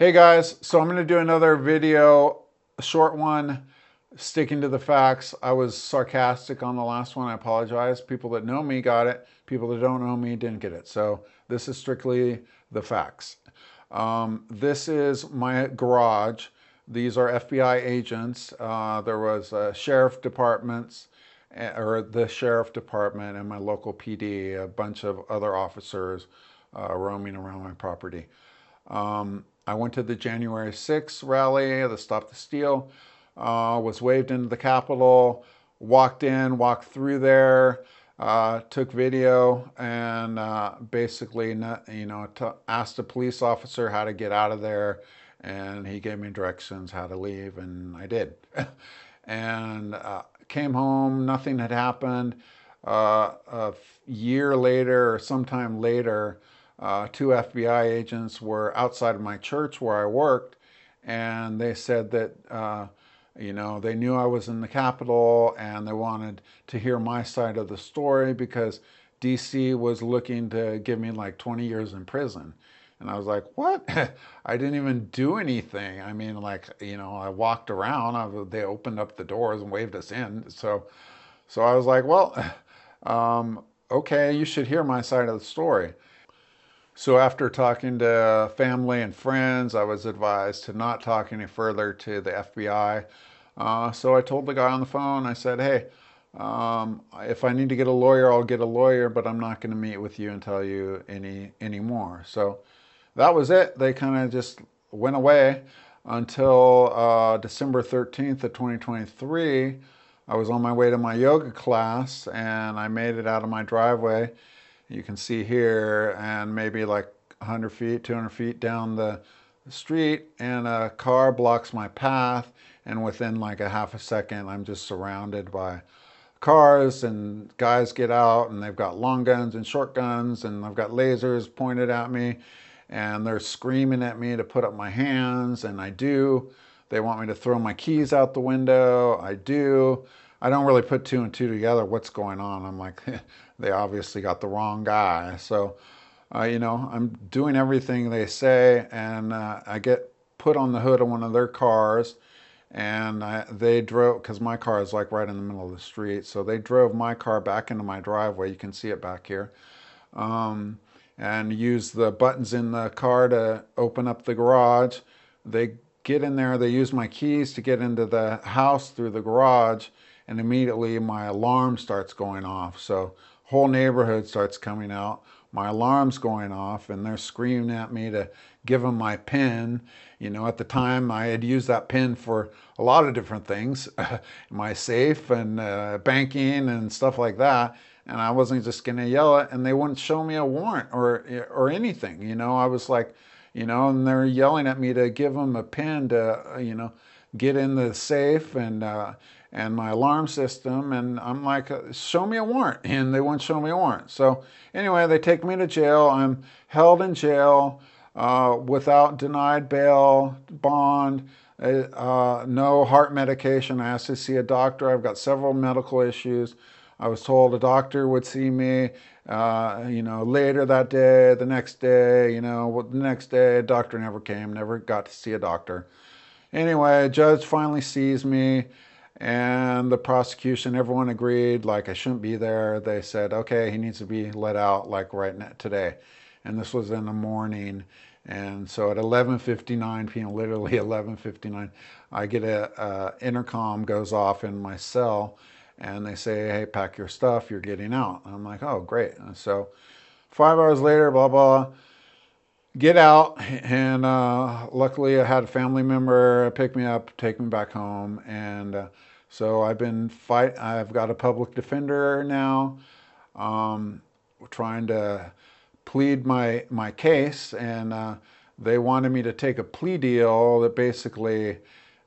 Hey guys, so I'm going to do another video, a short one, sticking to the facts. I was sarcastic on the last one. I apologize. People that know me got it. People that don't know me didn't get it. So this is strictly the facts. This is my garage. These are FBI agents. There was sheriff departments, or the sheriff department and my local PD, a bunch of other officers roaming around my property. I went to the January 6th rally, the Stop the Steal, was waved into the Capitol, walked in, walked through there, took video, and basically, asked a police officer how to get out of there, and he gave me directions how to leave, and I did. And came home, nothing had happened. A year later, or sometime later, two FBI agents were outside of my church where I worked, and they said that, they knew I was in the Capitol and they wanted to hear my side of the story because DC was looking to give me like 20 years in prison. And I was like, what? I didn't even do anything. I mean, I walked around. They opened up the doors and waved us in. So I was like, well, okay, you should hear my side of the story. So after talking to family and friends, I was advised to not talk any further to the FBI. So I told the guy on the phone, I said, hey, if I need to get a lawyer, I'll get a lawyer, but I'm not going to meet with you and tell you any more. So that was it. They kind of just went away until December 13th of 2023. I was on my way to my yoga class and I made it out of my driveway. You can see here, and maybe like 100 feet, 200 feet down the street, and a car blocks my path, and within like a half a second I'm just surrounded by cars, and guys get out and they've got long guns and short guns, and I've got lasers pointed at me, and they're screaming at me to put up my hands, and I do. They want me to throw my keys out the window. I do. I don't really put two and two together. What's going on? I'm like, they obviously got the wrong guy. So, I'm doing everything they say, and I get put on the hood of one of their cars, and they drove, because my car is like right in the middle of the street. So they drove my car back into my driveway. You can see it back here. And use the buttons in the car to open up the garage. They get in there, they use my keys to get into the house through the garage, and immediately my alarm starts going off. So whole neighborhood starts coming out. My alarm's going off, and they're screaming at me to give them my PIN. At the time, I had used that PIN for a lot of different things, my safe and banking and stuff like that. And I wasn't just going to yell it, and they wouldn't show me a warrant or anything. I was like, and they're yelling at me to give them a PIN to, get in the safe and my alarm system. And I'm like, show me a warrant. And they won't show me a warrant. So anyway, they take me to jail. I'm held in jail without denied bail, bond, no heart medication. I asked to see a doctor. I've got several medical issues. I was told a doctor would see me, later that day, the next day, the next day, a doctor never came, never got to see a doctor. Anyway, a judge finally sees me, and the prosecution, everyone agreed, like I shouldn't be there. They said, okay, he needs to be let out like right now, today. And this was in the morning. And so at 11:59 p.m., literally 11:59, I get a intercom goes off in my cell, and they say, hey, pack your stuff, you're getting out. I'm like, oh, great. And so 5 hours later, blah, blah, get out. And luckily I had a family member pick me up, take me back home. And so I've got a public defender now, trying to plead my case. And they wanted me to take a plea deal that basically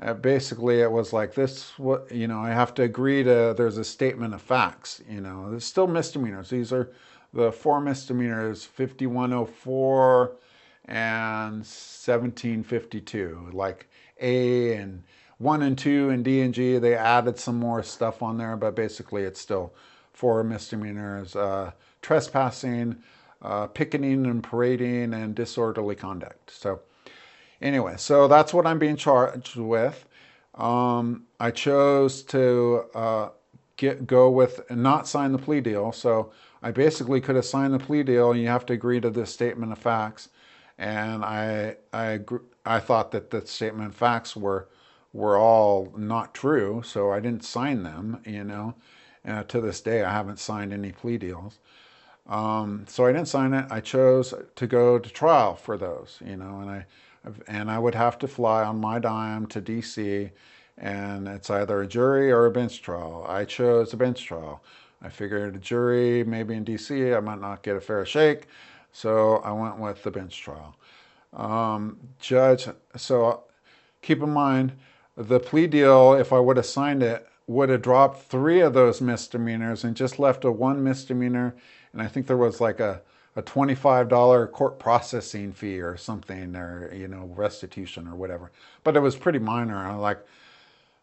it was like this, I have to agree to, there's a statement of facts, there's still misdemeanors. These are the four misdemeanors, 5104 and 1752, like A and 1 and 2 and D and G. They added some more stuff on there, but basically it's still four misdemeanors: trespassing, picketing and parading, and disorderly conduct. So Anyway, so that's what I'm being charged with. I chose to go with and not sign the plea deal. So I basically could have signed the plea deal, and you have to agree to this statement of facts. And I thought that the statement of facts were all not true, so I didn't sign them. To this day, I haven't signed any plea deals. So I didn't sign it. I chose to go to trial for those, and I would have to fly on my dime to DC, and it's either a jury or a bench trial. I chose a bench trial. I figured a jury, maybe in DC, I might not get a fair shake, so I went with the bench trial. Judge, so keep in mind, the plea deal, if I would have signed it, would have dropped 3 of those misdemeanors and just left a 1 misdemeanor. And I think there was like a $25 court processing fee or something, or, restitution or whatever. But it was pretty minor. I'm like,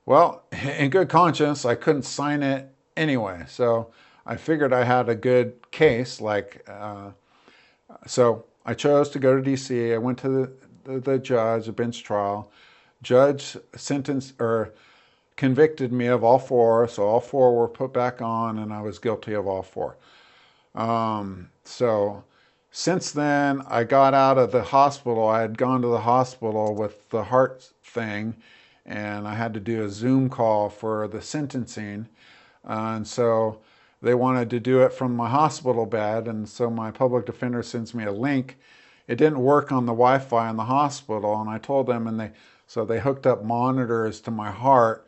well, in good conscience, I couldn't sign it anyway. So I figured I had a good case. So I chose to go to DC. I went to the judge, a bench trial. Judge sentenced or convicted me of all 4. So all 4 were put back on, and I was guilty of all 4. So since then, I got out of the hospital. I had gone to the hospital with the heart thing, and I had to do a Zoom call for the sentencing. And so they wanted to do it from my hospital bed, and so my public defender sends me a link. It didn't work on the Wi-Fi in the hospital, and I told them, and they hooked up monitors to my heart,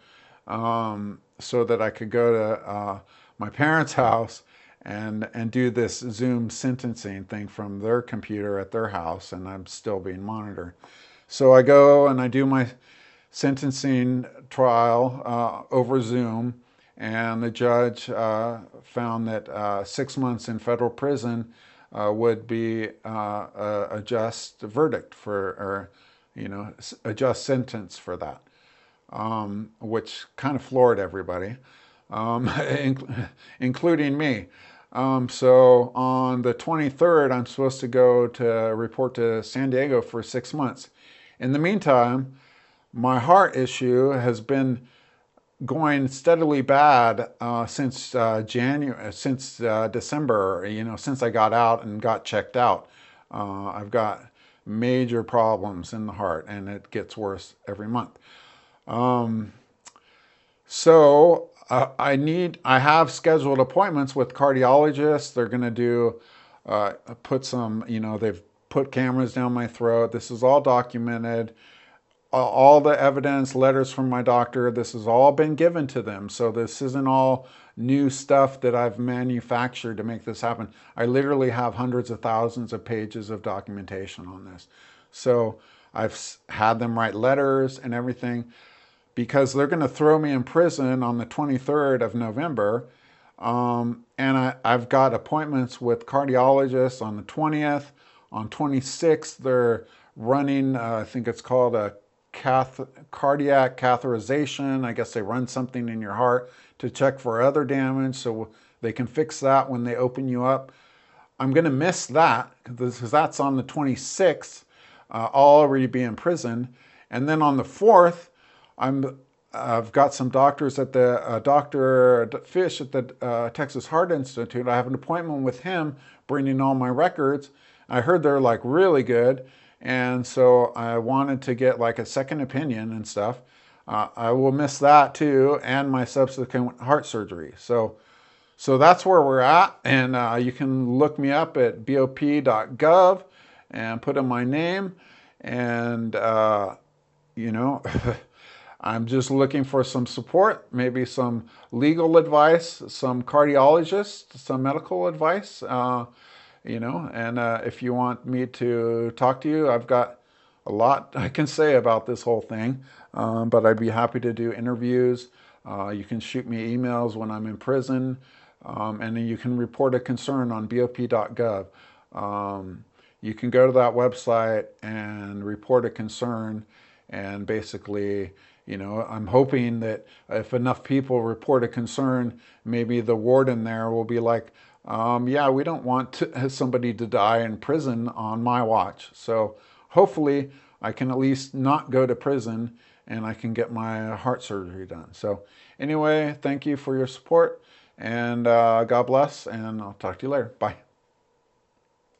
so that I could go to my parents' house and do this Zoom sentencing thing from their computer at their house, and I'm still being monitored. So I go and I do my sentencing trial over Zoom, and the judge found that 6 months in federal prison would be a just verdict or a just sentence for that, which kind of floored everybody, including me. So on the 23rd, I'm supposed to go to report to San Diego for 6 months. In the meantime, my heart issue has been going steadily bad since December. Since I got out and got checked out, I've got major problems in the heart, and it gets worse every month. So I have scheduled appointments with cardiologists. They're going to put some, they've put cameras down my throat. This is all documented. All the evidence, letters from my doctor, this has all been given to them. So this isn't all new stuff that I've manufactured to make this happen. I literally have hundreds of thousands of pages of documentation on this. So I've had them write letters and everything, because they're going to throw me in prison on the 23rd of November. And I've got appointments with cardiologists on the 20th. On 26th, they're running, I think it's called a cardiac catheterization. I guess they run something in your heart to check for other damage, so they can fix that when they open you up. I'm going to miss that because that's on the 26th. I'll already be in prison. And then on the 4th, I've got some doctors at the Dr. Fish at the Texas Heart Institute. I have an appointment with him, bringing all my records. I heard they're like really good, and so I wanted to get like a second opinion and stuff. I will miss that too, and my subsequent heart surgery. So that's where we're at, and you can look me up at bop.gov and put in my name, and I'm just looking for some support, maybe some legal advice, some cardiologist, some medical advice, and if you want me to talk to you, I've got a lot I can say about this whole thing, but I'd be happy to do interviews. You can shoot me emails when I'm in prison, and then you can report a concern on bop.gov. You can go to that website and report a concern, and basically, I'm hoping that if enough people report a concern, maybe the warden there will be like, yeah, we don't want somebody to die in prison on my watch. So hopefully I can at least not go to prison and I can get my heart surgery done. So anyway, thank you for your support, and God bless, and I'll talk to you later. Bye.